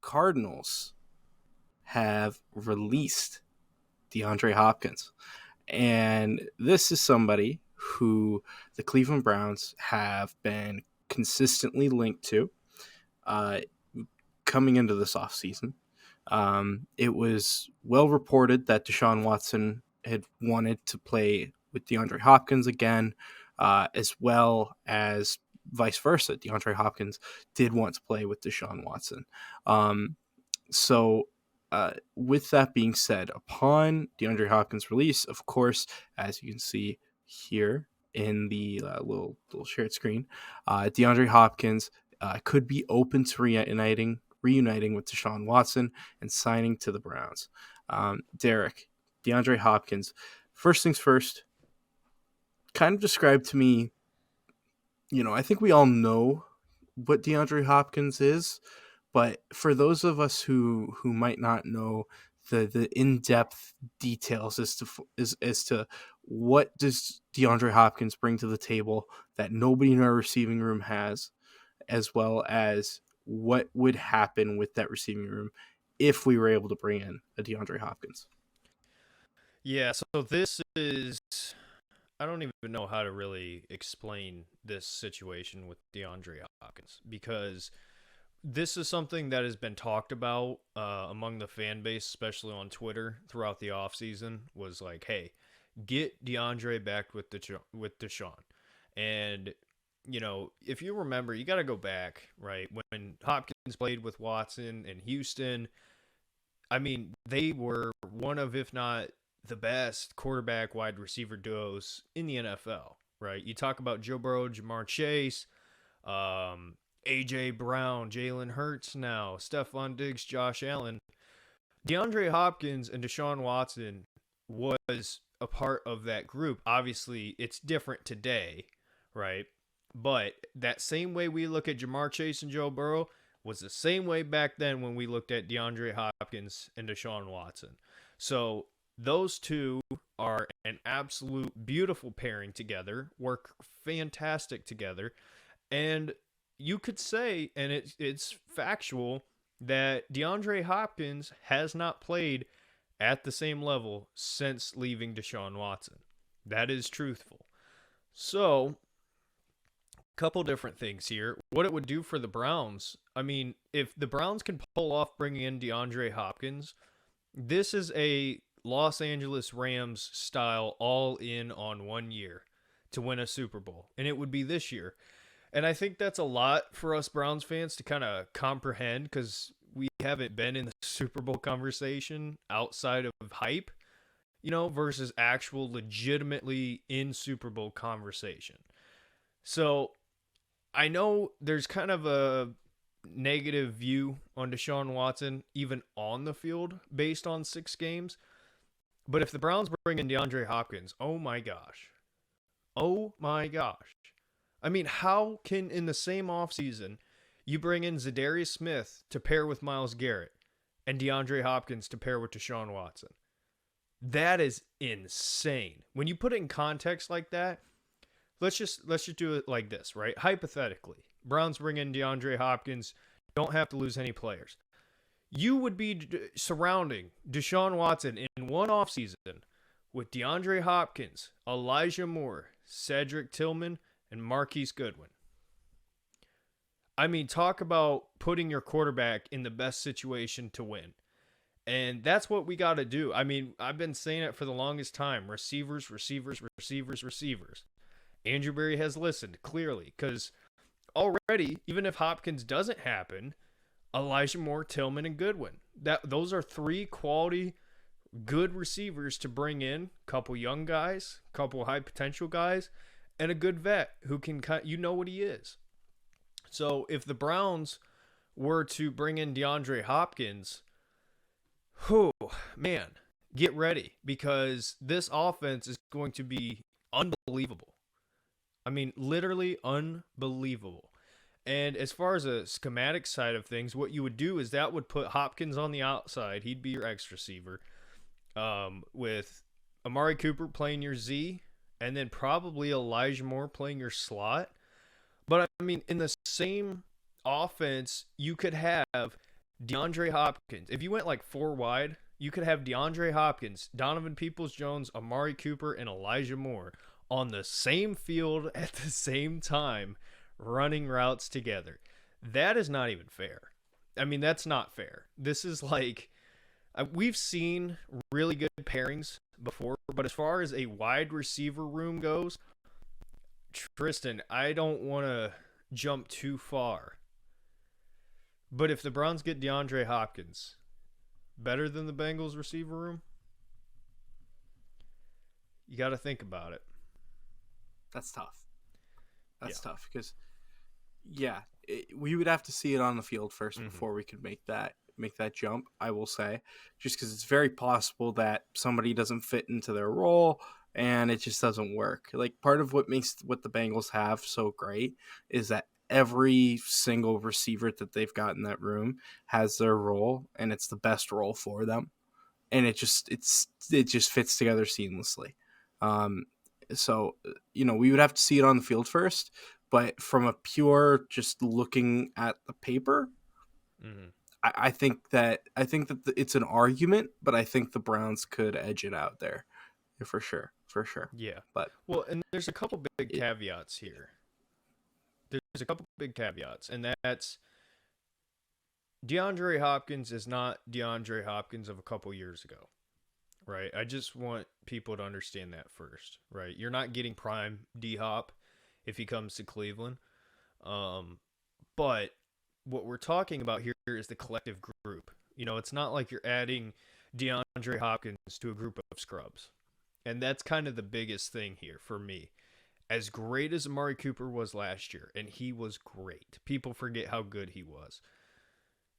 Cardinals have released DeAndre Hopkins. And this is somebody who the Cleveland Browns have been consistently linked to coming into this offseason. It was well reported that Deshaun Watson had wanted to play with DeAndre Hopkins again, as well as vice versa. DeAndre Hopkins did want to play with Deshaun Watson. So with that being said, upon DeAndre Hopkins' release, of course, as you can see here in the little shared screen, DeAndre Hopkins could be open to reuniting with Deshaun Watson and signing to the Browns. Derek, DeAndre Hopkins, first things first, kind of describe to me, I think we all know what DeAndre Hopkins is, but for those of us who might not know the in-depth details as to what does DeAndre Hopkins bring to the table that nobody in our receiving room has, as well as what would happen with that receiving room if we were able to bring in a DeAndre Hopkins. Yeah, so this is, I don't even know how to really explain this situation with DeAndre Hopkins, because this is something that has been talked about among the fan base, especially on Twitter throughout the offseason, was like, hey, get DeAndre back with Deshaun. And, if you remember, you got to go back, right? When Hopkins played with Watson in Houston, I mean, they were one of, if not the best quarterback wide receiver duos in the NFL, right? You talk about Joe Burrow, Jamar Chase, A.J. Brown, Jalen Hurts now, Stephon Diggs, Josh Allen. DeAndre Hopkins and Deshaun Watson was a part of that group. Obviously, it's different today, right? But that same way we look at Jamar Chase and Joe Burrow was the same way back then when we looked at DeAndre Hopkins and Deshaun Watson. So those two are an absolute beautiful pairing together, work fantastic together, and you could say, and it's factual, that DeAndre Hopkins has not played at the same level since leaving Deshaun Watson. That is truthful. So, a couple different things here. What it would do for the Browns, I mean, if the Browns can pull off bringing in DeAndre Hopkins, this is a Los Angeles Rams style all in on 1 year to win a Super Bowl. And it would be this year. And I think that's a lot for us Browns fans to kind of comprehend, because we haven't been in the Super Bowl conversation outside of hype, versus actual legitimately in Super Bowl conversation. So I know there's kind of a negative view on Deshaun Watson, even on the field, based on 6 games. But if the Browns bring in DeAndre Hopkins, oh my gosh. I mean, how can, in the same offseason, you bring in Zadarius Smith to pair with Myles Garrett and DeAndre Hopkins to pair with Deshaun Watson? That is insane. When you put it in context like that, let's just do it like this, right? Hypothetically, Browns bring in DeAndre Hopkins, don't have to lose any players. You would be surrounding Deshaun Watson in one offseason with DeAndre Hopkins, Elijah Moore, Cedric Tillman, and Marquise Goodwin. I mean, talk about putting your quarterback in the best situation to win. And that's what we got to do. I mean, I've been saying it for the longest time. Receivers. Andrew Berry has listened, clearly. Because already, even if Hopkins doesn't happen, Elijah Moore, Tillman, and Goodwin. Those are 3 quality, good receivers to bring in. Couple young guys, couple high potential guys, and a good vet who can, what he is. So if the Browns were to bring in DeAndre Hopkins, get ready, because this offense is going to be unbelievable. I mean, literally unbelievable. And as far as a schematic side of things, what you would do is that would put Hopkins on the outside. He'd be your X receiver, with Amari Cooper playing your Z, and then probably Elijah Moore playing your slot. But I mean, in the same offense, you could have DeAndre Hopkins. If you went like four wide, you could have DeAndre Hopkins, Donovan Peoples-Jones, Amari Cooper, and Elijah Moore on the same field at the same time running routes together. That is not even fair. I mean, that's not fair. This is like, we've seen really good pairings before, but as far as a wide receiver room goes, Tristan, I don't want to jump too far. But if the Browns get DeAndre Hopkins, better than the Bengals receiver room? You got to think about it. That's tough. That's tough because, we would have to see it on the field first before we could make that jump, I will say, just because it's very possible that somebody doesn't fit into their role and it just doesn't work. Like, part of what makes what the Bengals have so great is that every single receiver that they've got in that room has their role, and it's the best role for them, and it just fits together seamlessly. So we would have to see it on the field first, but from a pure just looking at the paper, I think that it's an argument, but I think the Browns could edge it out there, for sure. Yeah. But and there's a couple big caveats here. There's a couple big caveats, and that's DeAndre Hopkins is not DeAndre Hopkins of a couple years ago, right? I just want people to understand that first, right? You're not getting prime D-Hop if he comes to Cleveland. But what we're talking about here is the collective group. It's not like you're adding DeAndre Hopkins to a group of scrubs. And that's kind of the biggest thing here for me. As great as Amari Cooper was last year, and he was great. People forget how good he was.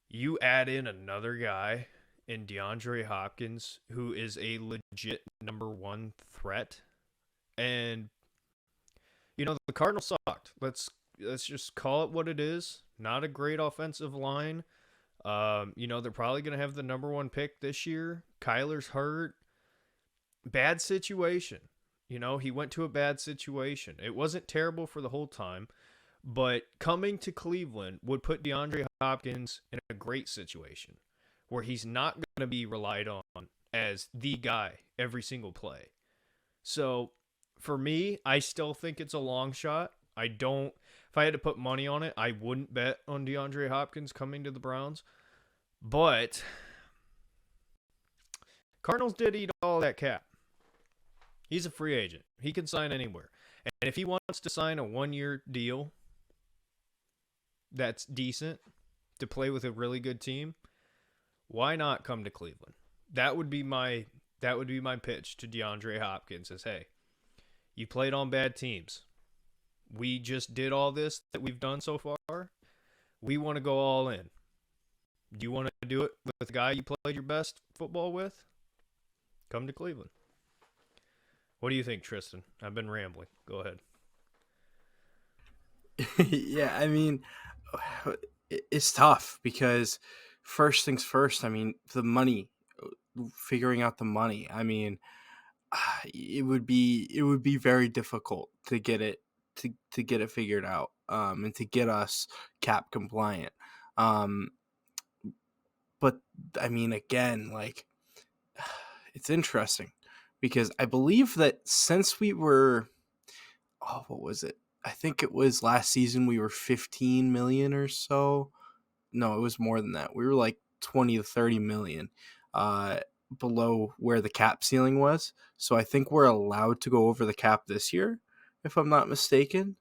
You add in another guy in DeAndre Hopkins, who is a legit number one threat. And, the Cardinals sucked. Let's just call it what it is. Not a great offensive line. They're probably going to have the number one pick this year. Kyler's hurt. Bad situation. He went to a bad situation. It wasn't terrible for the whole time, but coming to Cleveland would put DeAndre Hopkins in a great situation where he's not going to be relied on as the guy every single play. So for me, I still think it's a long shot. If I had to put money on it, I wouldn't bet on DeAndre Hopkins coming to the Browns. But Cardinals did eat all that cap. He's a free agent. He can sign anywhere. And if he wants to sign a one-year deal that's decent to play with a really good team, why not come to Cleveland? That would be my pitch to DeAndre Hopkins is, hey, you played on bad teams. We just did all this that we've done so far. We want to go all in. Do you want to do it with the guy you played your best football with? Come to Cleveland. What do you think, Tristan? I've been rambling. Go ahead. Yeah, I mean, it's tough because first things first, I mean, the money, figuring out the money. I mean, it would be very difficult to get it to get it figured out, and to get us cap compliant. But I mean, again, like, it's interesting because I believe that since we were, what was it? I think it was last season we were 15 million or so. No, it was more than that. We were like 20 to 30 million below where the cap ceiling was. So I think we're allowed to go over the cap this year, if I'm not mistaken.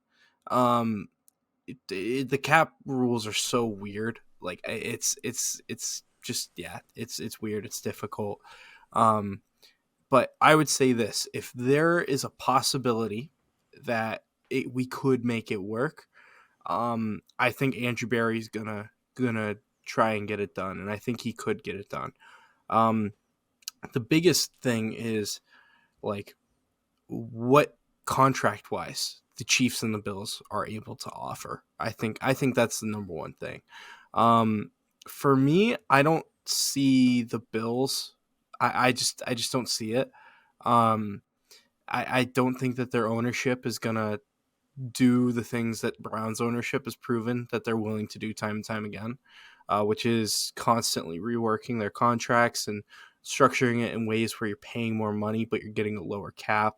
The cap rules are so weird. Like, it's just, it's weird. It's difficult. But I would say this: if there is a possibility that we could make it work, I think Andrew Berry's gonna try and get it done, and I think he could get it done. The biggest thing is, like, what contract wise the Chiefs and the Bills are able to offer. I think that's the number one thing. Um, for me, I don't see the Bills. I just don't see it. Um, I don't think that their ownership is gonna do the things that Browns ownership has proven that they're willing to do time and time again, which is constantly reworking their contracts and structuring it in ways where you're paying more money but you're getting a lower cap,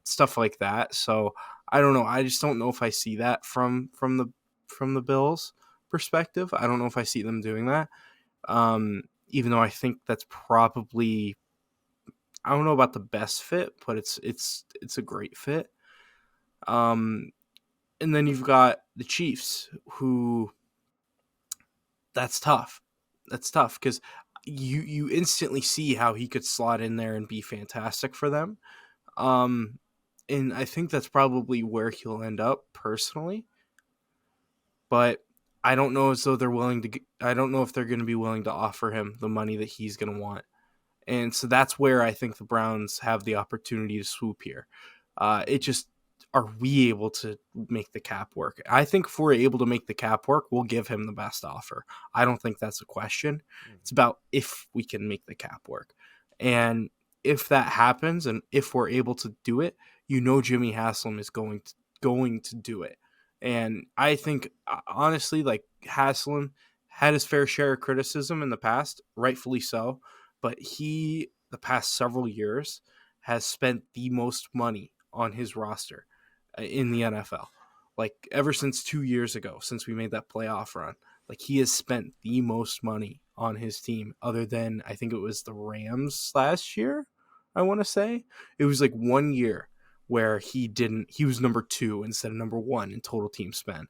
stuff like that. So I don't know. I just don't know if I see that from the Bills perspective. I don't know if I see them doing that. Even though I think that's probably, I don't know about the best fit, but it's a great fit. Um, and then you've got the Chiefs, who that's tough. That's tough because you instantly see how he could slot in there and be fantastic for them. Um, and I think that's probably where he'll end up personally. But I don't know as though they're willing to. I don't know if they're going to be willing to offer him the money that he's going to want. And so that's where I think the Browns have the opportunity to swoop here. It just, are we able to make the cap work? I think if we're able to make the cap work, we'll give him the best offer. I don't think that's a question. It's about if we can make the cap work. And if that happens and if we're able to do it, Jimmy Haslam is going to do it. And I think honestly, like, Haslam had his fair share of criticism in the past, rightfully so, but he, the past several years, has spent the most money on his roster in the NFL. Like, ever since 2 years ago, since we made that playoff run, like, he has spent the most money on his team, other than, I think it was the Rams last year. I want to say it was like 1 year where he was number 2 instead of number 1 in total team spend.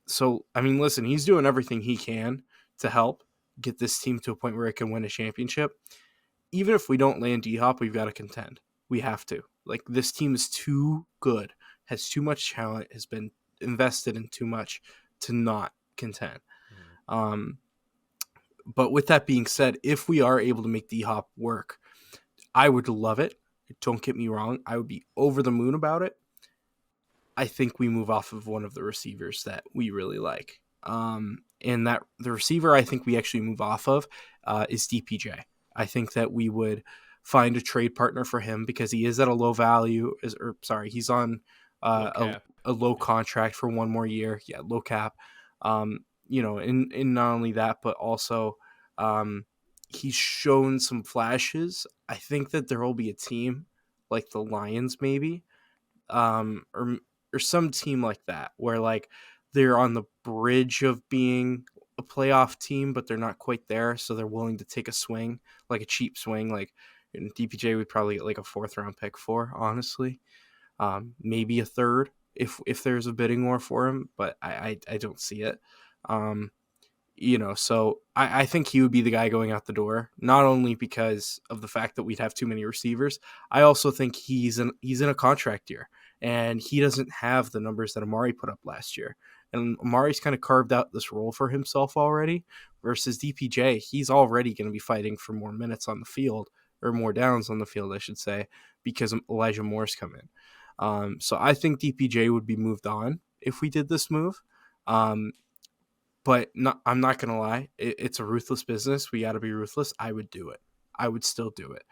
So I mean, listen, he's doing everything he can to help get this team to a point where it can win a championship. Even if we don't land D-Hop, we've got to contend. We have to. Like, this team is too good, has too much talent, has been invested in too much to not contend. But with that being said, if we are able to make D-Hop work, I would love it. Don't get me wrong. I would be over the moon about it. I think we move off of one of the receivers that we really like. And that the receiver I think we actually move off of is DPJ. I think that we would find a trade partner for him because he is at a low value. He's on a low contract for one more year. Yeah, low cap. And not only that, but also he's shown some flashes. I think that there will be a team like the Lions, maybe, or some team like that, where like they're on the bridge of being a playoff team, but they're not quite there, so they're willing to take a swing, like a cheap swing. Like, DPJ would probably get like a 4th-round pick for, honestly, maybe a 3rd if there's a bidding war for him, but I don't see it. So I think he would be the guy going out the door, not only because of the fact that we'd have too many receivers. I also think he's in a contract year, and he doesn't have the numbers that Amari put up last year. And Amari's kind of carved out this role for himself already, versus DPJ. He's already going to be fighting for more minutes on the field, or more downs on the field, I should say, because Elijah Moore's come in. So I think DPJ would be moved on if we did this move. But I'm not going to lie. It's a ruthless business. We got to be ruthless. I would do it. I would still do it.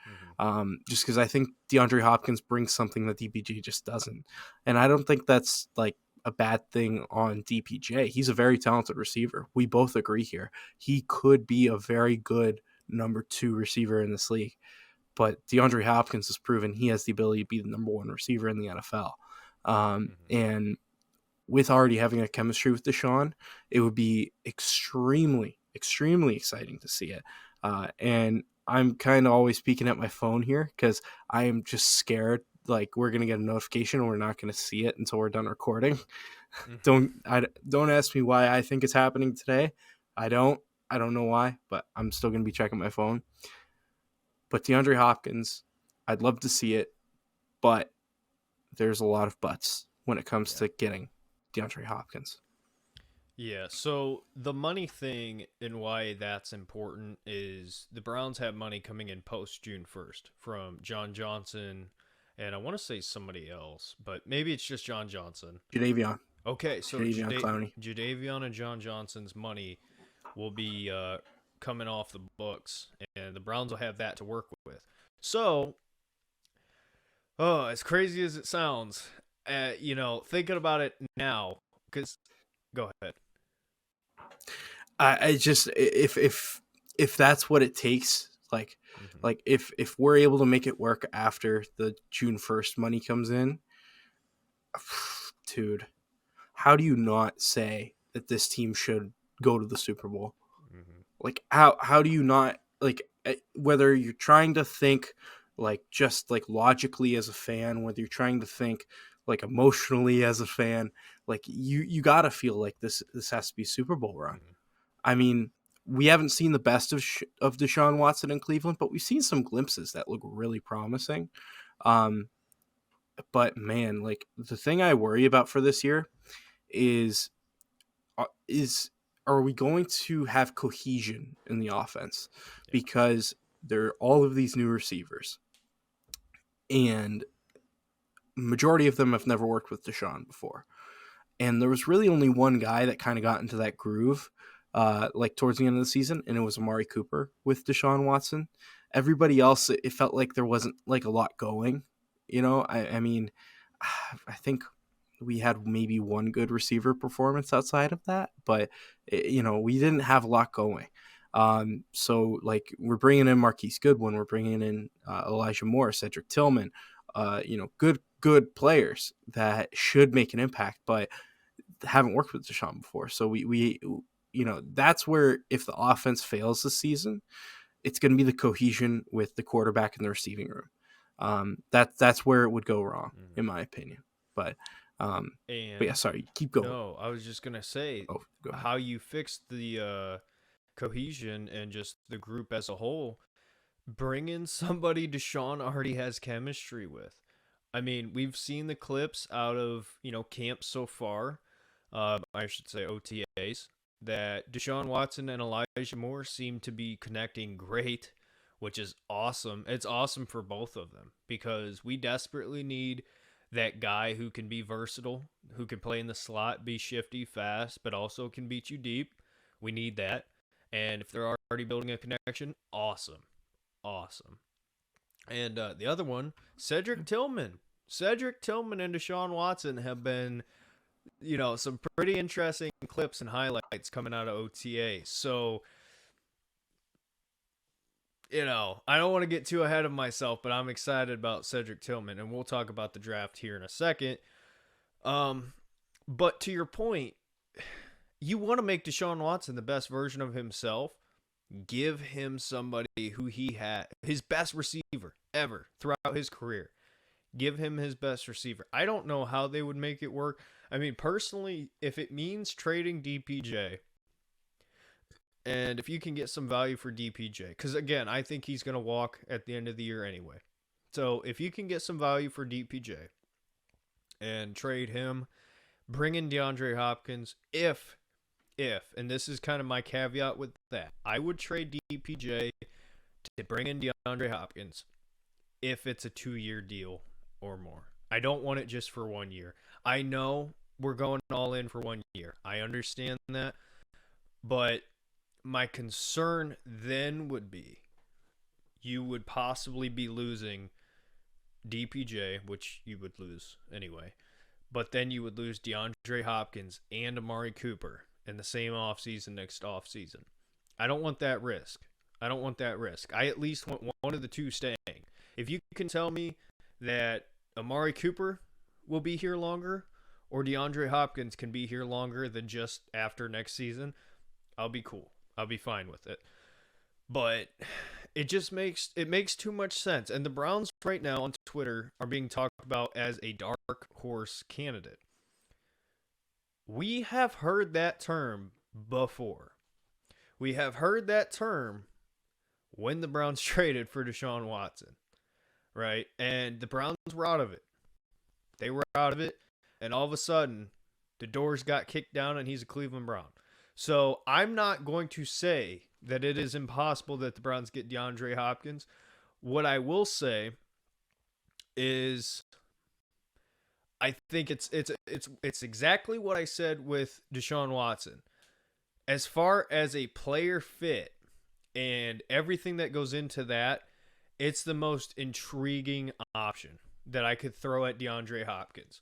Just because I think DeAndre Hopkins brings something that DPJ just doesn't. And I don't think that's like a bad thing on DPJ. He's a very talented receiver. We both agree here. He could be a very good number 2 receiver in this league. But DeAndre Hopkins has proven he has the ability to be the number 1 receiver in the NFL. And with already having a chemistry with Deshaun, it would be extremely, extremely exciting to see it. And I'm kind of always peeking at my phone here because I am just scared. Like, we're going to get a notification and we're not going to see it until we're done recording. Don't ask me why I think it's happening today. I don't know why, but I'm still going to be checking my phone. But DeAndre Hopkins, I'd love to see it, but there's a lot of buts when it comes to getting DeAndre Hopkins. Yeah, so the money thing and why that's important is the Browns have money coming in post June 1st from John Johnson and I want to say somebody else, but maybe it's just John Johnson. Jadeveon. Okay, so Jadeveon Clowney. Jadeveon and John Johnson's money will be coming off the books, and the Browns will have that to work with. So, as crazy as it sounds, thinking about it now, because go ahead. I just if that's what it takes, like if we're able to make it work after the June 1st money comes in, dude, how do you not say that this team should go to the Super Bowl? Mm-hmm. Like how do you not, like, whether you're trying to think like just like logically as a fan, whether you're trying to think like emotionally as a fan, like you got to feel like this has to be a Super Bowl run. Mm-hmm. I mean, we haven't seen the best of Deshaun Watson in Cleveland, but we've seen some glimpses that look really promising. But man, like, the thing I worry about for this year is are we going to have cohesion in the offense? Yeah. Because there are all of these new receivers, and majority of them have never worked with Deshaun before. And there was really only one guy that kind of got into that groove, like towards the end of the season, and it was Amari Cooper with Deshaun Watson. Everybody else, it felt like there wasn't like a lot going. I mean, I think we had maybe one good receiver performance outside of that, but we didn't have a lot going. So like, we're bringing in Marquise Goodwin, we're bringing in Elijah Moore, Cedric Tillman, good players that should make an impact, but haven't worked with Deshaun before. So we that's where, if the offense fails this season, it's going to be the cohesion with the quarterback in the receiving room. That's where it would go wrong, in my opinion. But yeah, sorry, keep going. No, I was just gonna say how you fix the cohesion and just the group as a whole. Bring in somebody Deshaun already has chemistry with. I mean, we've seen the clips out of camp so far. I should say OTAs, that Deshaun Watson and Elijah Moore seem to be connecting great, which is awesome. It's awesome for both of them because we desperately need that guy who can be versatile, who can play in the slot, be shifty, fast, but also can beat you deep. We need that. And if they're already building a connection, awesome. And the other one, Cedric Tillman. Cedric Tillman and Deshaun Watson have been some pretty interesting clips and highlights coming out of OTA. So, I don't want to get too ahead of myself, but I'm excited about Cedric Tillman, and we'll talk about the draft here in a second. But to your point, you want to make Deshaun Watson the best version of himself. Give him somebody who he had, his best receiver ever throughout his career. Give him his best receiver. I don't know how they would make it work. I mean, personally, if it means trading DPJ, and if you can get some value for DPJ, because again, I think he's going to walk at the end of the year anyway. So if you can get some value for DPJ and trade him, bring in DeAndre Hopkins, if, and this is kind of my caveat with that, I would trade DPJ to bring in DeAndre Hopkins if it's a 2-year deal or more. I don't want it just for 1 year. I know we're going all in for 1 year. I understand that. But my concern then would be you would possibly be losing DPJ, which you would lose anyway. But then you would lose DeAndre Hopkins and Amari Cooper in the same offseason next offseason. I don't want that risk. I at least want one of the two staying. If you can tell me that Amari Cooper will be here longer or DeAndre Hopkins can be here longer than just after next season, I'll be cool. I'll be fine with it. But it just makes too much sense. And the Browns right now on Twitter are being talked about as a dark horse candidate. We have heard that term before. We have heard that term when the Browns traded for Deshaun Watson, right? And the Browns were out of it. They were out of it, and all of a sudden, the doors got kicked down, and he's a Cleveland Brown. So I'm not going to say that it is impossible that the Browns get DeAndre Hopkins. What I will say is I think it's exactly what I said with Deshaun Watson. As far as a player fit and everything that goes into that, it's the most intriguing option that I could throw at DeAndre Hopkins.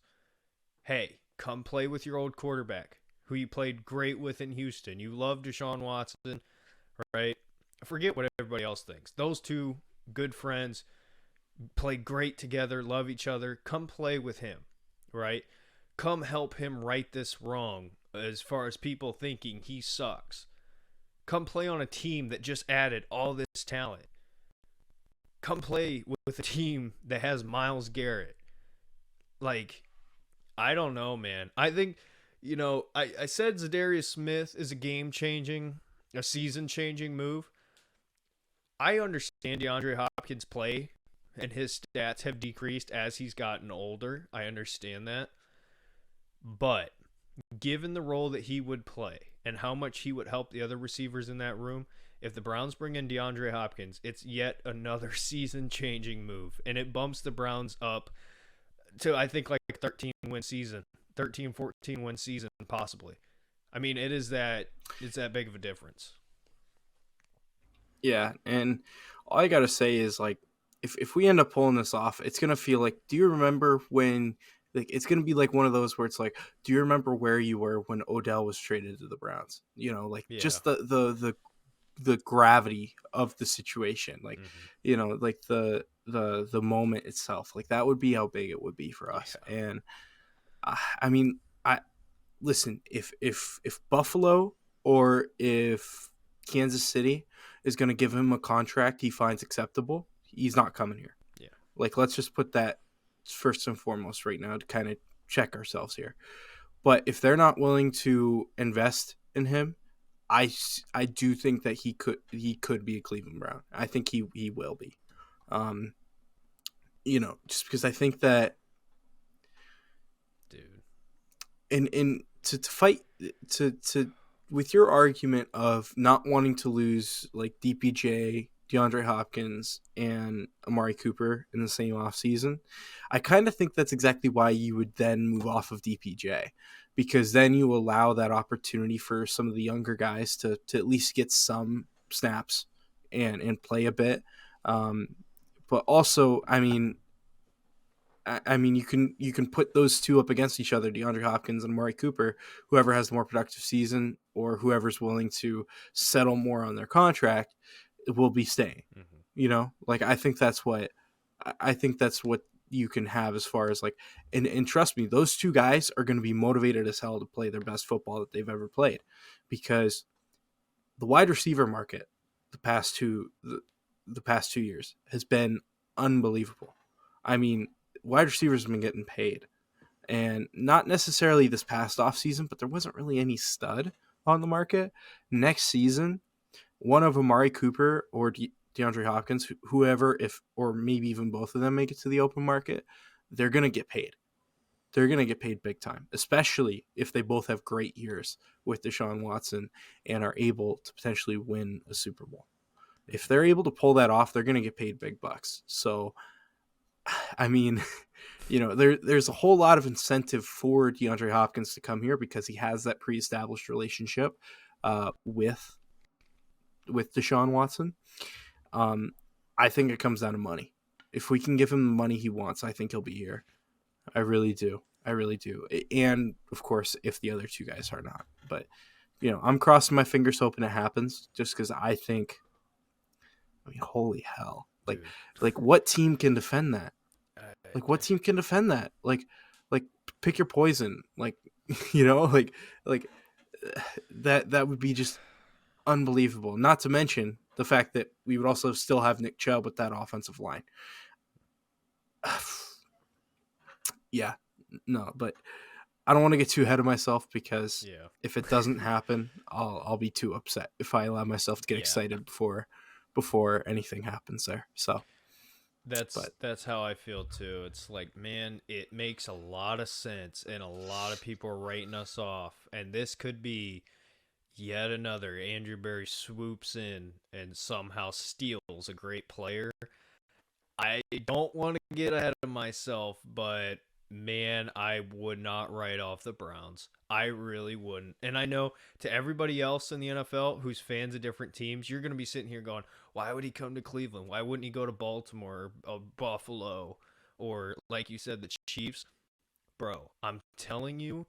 Hey, come play with your old quarterback who you played great with in Houston. You love Deshaun Watson, right? Forget what everybody else thinks. Those two good friends played great together, love each other. Come play with him, right? Come help him right this wrong as far as people thinking he sucks. Come play on a team that just added all this talent. Come play with a team that has Myles Garrett. Like, I don't know, man. I think, I said Zadarius Smith is a season-changing move. I understand DeAndre Hopkins' play and his stats have decreased as he's gotten older. I understand that. But given the role that he would play and how much he would help the other receivers in that room, if the Browns bring in DeAndre Hopkins, it's yet another season-changing move. And it bumps the Browns up to, I think, like 13, 14 win season, possibly. I mean, it's that big of a difference. Yeah, and all I gotta say is like, if we end up pulling this off, it's gonna feel like, do you remember when? Like, it's gonna be like one of those where it's like, do you remember where you were when Odell was traded to the Browns? Like Yeah. just the gravity of the situation, like like the moment itself, like that would be how big it would be for us. Yeah. And I mean, I listen, if Buffalo or if Kansas City is going to give him a contract he finds acceptable, he's not coming here. Yeah. Like, let's just put that first and foremost right now to kind of check ourselves here. But if they're not willing to invest in him, I do think that he could be a Cleveland Brown. I think he will be. Um, just because I think that, Dude. in to fight to with your argument of not wanting to lose like DPJ, DeAndre Hopkins, and Amari Cooper in the same offseason, I kind of think that's exactly why you would then move off of DPJ, because then you allow that opportunity for some of the younger guys to at least get some snaps and play a bit. But also, I mean, you can put those two up against each other, DeAndre Hopkins and Amari Cooper. Whoever has the more productive season, or whoever's willing to settle more on their contract, will be staying. Like, I think that's what you can have as far as like, and trust me, those two guys are going to be motivated as hell to play their best football that they've ever played, because the wide receiver market the past 2 years has been unbelievable. I mean, wide receivers have been getting paid, and not necessarily this past offseason, but there wasn't really any stud on the market. Next season, one of Amari Cooper or DeAndre Hopkins, whoever, or maybe even both of them make it to the open market, they're going to get paid. They're going to get paid big time, especially if they both have great years with Deshaun Watson and are able to potentially win a Super Bowl. If they're able to pull that off, they're going to get paid big bucks. So, I mean, there's a whole lot of incentive for DeAndre Hopkins to come here because he has that pre-established relationship with Deshaun Watson. I think it comes down to money. If we can give him the money he wants, I think he'll be here. I really do. And of course, if the other two guys are not. But, I'm crossing my fingers hoping it happens, just because I think, holy hell. Like what team can defend that? What team can defend that? Like pick your poison. Like, like that would be just unbelievable. Not to mention the fact that we would also still have Nick Chubb with that offensive line. Yeah, no, but I don't want to get too ahead of myself, because if it doesn't happen, I'll be too upset if I allow myself to get excited before anything happens there. So that's how I feel too. It's like, man, it makes a lot of sense, and a lot of people are writing us off, and this could be yet another Andrew Berry swoops in and somehow steals a great player. I don't want to get ahead of myself, but man, I would not write off the Browns. I really wouldn't. And I know to everybody else in the NFL who's fans of different teams, you're going to be sitting here going, why would he come to Cleveland? Why wouldn't he go to Baltimore or Buffalo or, like you said, the Chiefs? Bro, I'm telling you,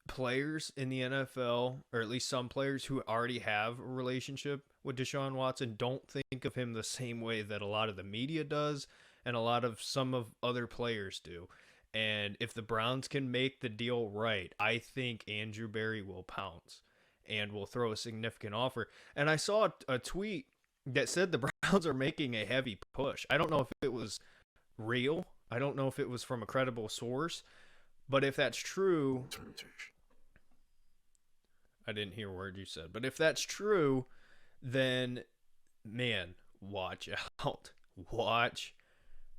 players in the NFL, or at least some players who already have a relationship with Deshaun Watson, don't think of him the same way that a lot of the media does and a lot of some of other players do. And if the Browns can make the deal right, I think Andrew Berry will pounce and will throw a significant offer. And I saw a tweet that said the Browns are making a heavy push. I don't know if it was real. I don't know if it was from a credible source. But if that's true, I didn't hear a word you said. But if that's true, then, man, watch out. Watch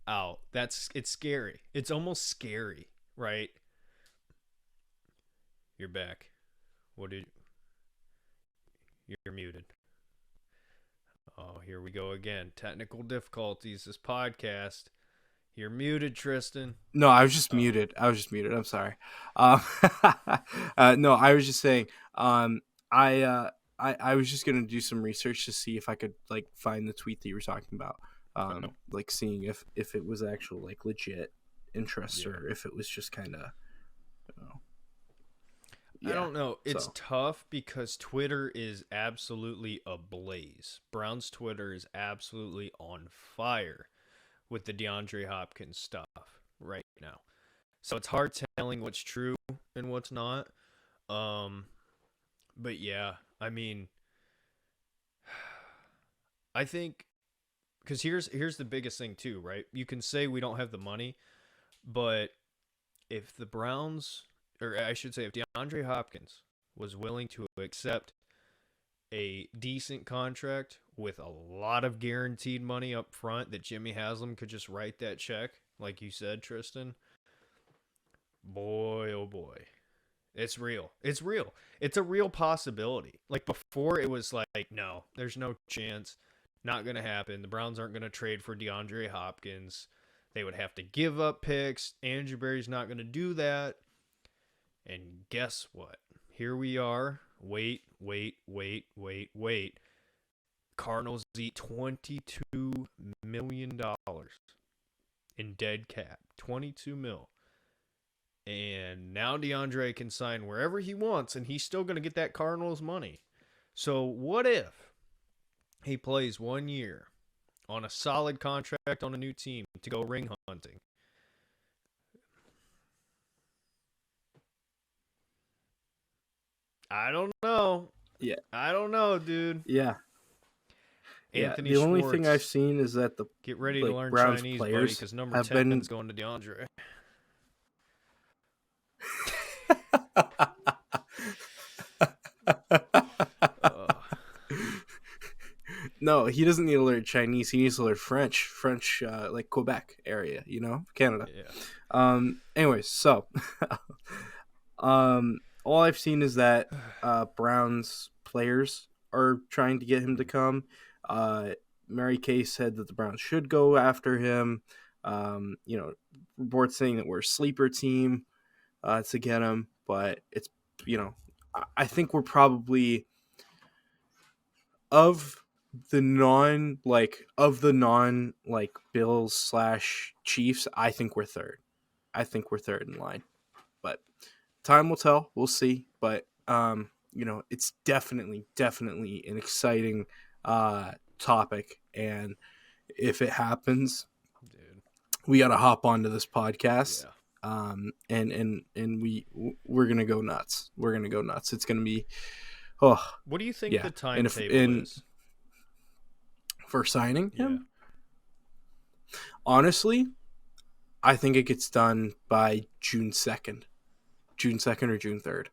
out. It's scary. It's almost scary, right? You're back. You're muted. Oh, here we go again. Technical difficulties. This podcast. You're muted, Tristan. No, I was just muted. I'm sorry. No, I was just saying. I was just gonna do some research to see if I could like find the tweet that you were talking about. Like seeing if it was actual like legit interest or if it was just kind of. I don't know. It's tough because Twitter is absolutely ablaze. Brown's Twitter is absolutely on fire with the DeAndre Hopkins stuff right now. So it's hard telling what's true and what's not. But yeah, I mean, I think because here's the biggest thing too, right? You can say we don't have the money, but if the Browns, or I should say if DeAndre Hopkins was willing to accept a decent contract with a lot of guaranteed money up front that Jimmy Haslam could just write that check, like you said, Tristan, boy, oh boy. It's real. It's real. It's a real possibility. Like before it was like, no, there's no chance. Not going to happen. The Browns aren't going to trade for DeAndre Hopkins. They would have to give up picks. Andrew Berry's not going to do that. And guess what? Here we are. Wait. Cardinals eat $22 million in dead cap. 22 mil. And now DeAndre can sign wherever he wants, and he's still going to get that Cardinals money. So what if he plays 1 year on a solid contract on a new team to go ring hunting? I don't know. Yeah. I don't know, dude. Yeah. Anthony the Schwartz, only thing I've seen is that the get ready to learn Browns Chinese, players buddy, because number have 10 been is going to DeAndre. No, he doesn't need to learn Chinese. He needs to learn French, like Quebec area, Canada. Yeah. Anyways, so, all I've seen is that Browns players are trying to get him to come. Mary Kay said that the Browns should go after him. Reports saying that we're a sleeper team to get him, but it's I think we're probably of the non Bills / Chiefs. I think we're third. In line, but time will tell. We'll see. But it's definitely an exciting topic, and if it happens, Dude, we got to hop onto this podcast. Yeah. And we're gonna go nuts. It's gonna be. What do you think the timetable is for signing him? Honestly, I think it gets done by June 2nd or June 3rd.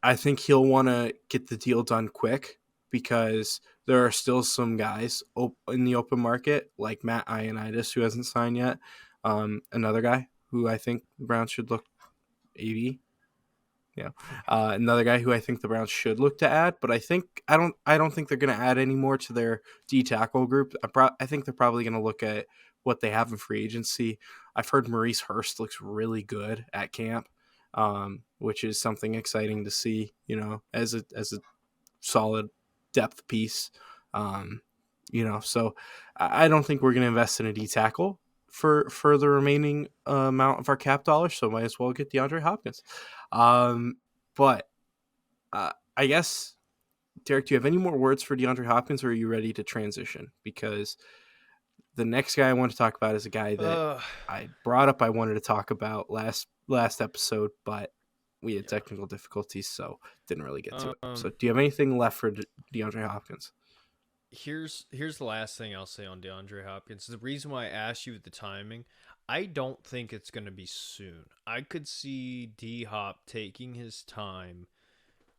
I think he'll want to get the deal done quick because there are still some guys in the open market, like Matt Ioannidis, who hasn't signed yet. Another guy who I think the Browns should look, maybe Another guy who I think the Browns should look to add, but I don't think they're going to add any more to their D tackle group. I think they're probably going to look at what they have in free agency. I've heard Maurice Hurst looks really good at camp, which is something exciting to see. As a solid depth piece. So I don't think we're going to invest in a D tackle for the remaining amount of our cap dollars. So might as well get DeAndre Hopkins. But I guess, Derek, do you have any more words for DeAndre Hopkins, or are you ready to transition? Because the next guy I want to talk about is a guy that I brought up. I wanted to talk about last episode, but we had technical difficulties, so didn't really get to it. So do you have anything left for DeAndre Hopkins? Here's the last thing I'll say on DeAndre Hopkins. The reason why I asked you the timing, I don't think it's going to be soon. I could see D-Hop taking his time,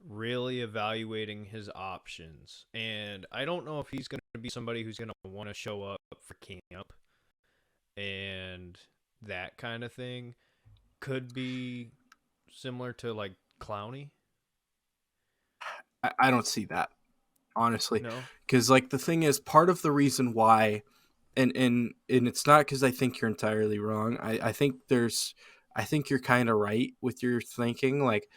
really evaluating his options. And I don't know if he's going to be somebody who's going to want to show up for camp and that kind of thing. Could be similar to like Clowney. I don't see that, honestly. No? Because like the thing is, part of the reason why, and it's not because I think you're entirely wrong. I think you're kind of right with your thinking. Like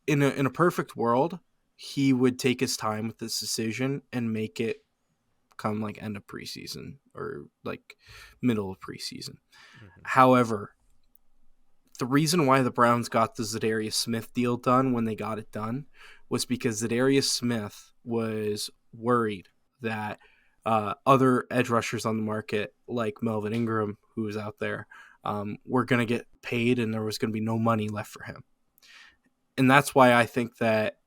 in a perfect world, he would take his time with this decision and make it come like end of preseason or like middle of preseason. Mm-hmm. However, the reason why the Browns got the Za'Darius Smith deal done when they got it done was because Za'Darius Smith was worried that other edge rushers on the market, like Melvin Ingram, who was out there, were going to get paid and there was going to be no money left for him. And that's why I think that,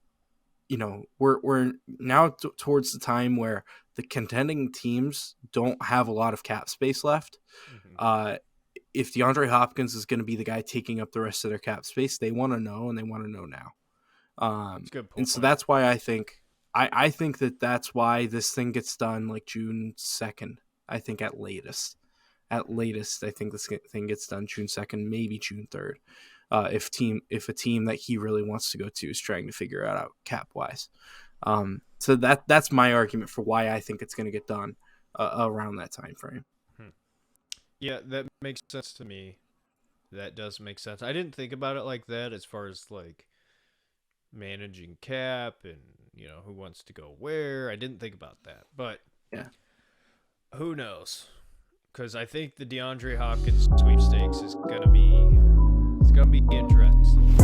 we're now towards the time where the contending teams don't have a lot of cap space left. Mm-hmm. If DeAndre Hopkins is going to be the guy taking up the rest of their cap space, they want to know, and they want to know now. That's a good point. And so that's why I think that's why this thing gets done like June 2nd. I think at latest, I think this thing gets done June 2nd, maybe June 3rd. If a team that he really wants to go to is trying to figure it out cap wise. So that's my argument for why I think it's going to get done around that time frame. Yeah, that makes sense to me. That does make sense. I didn't think about it like that as far as like managing cap and who wants to go where. I didn't think about that, but yeah, who knows? Because I think the DeAndre Hopkins sweepstakes is gonna be interesting.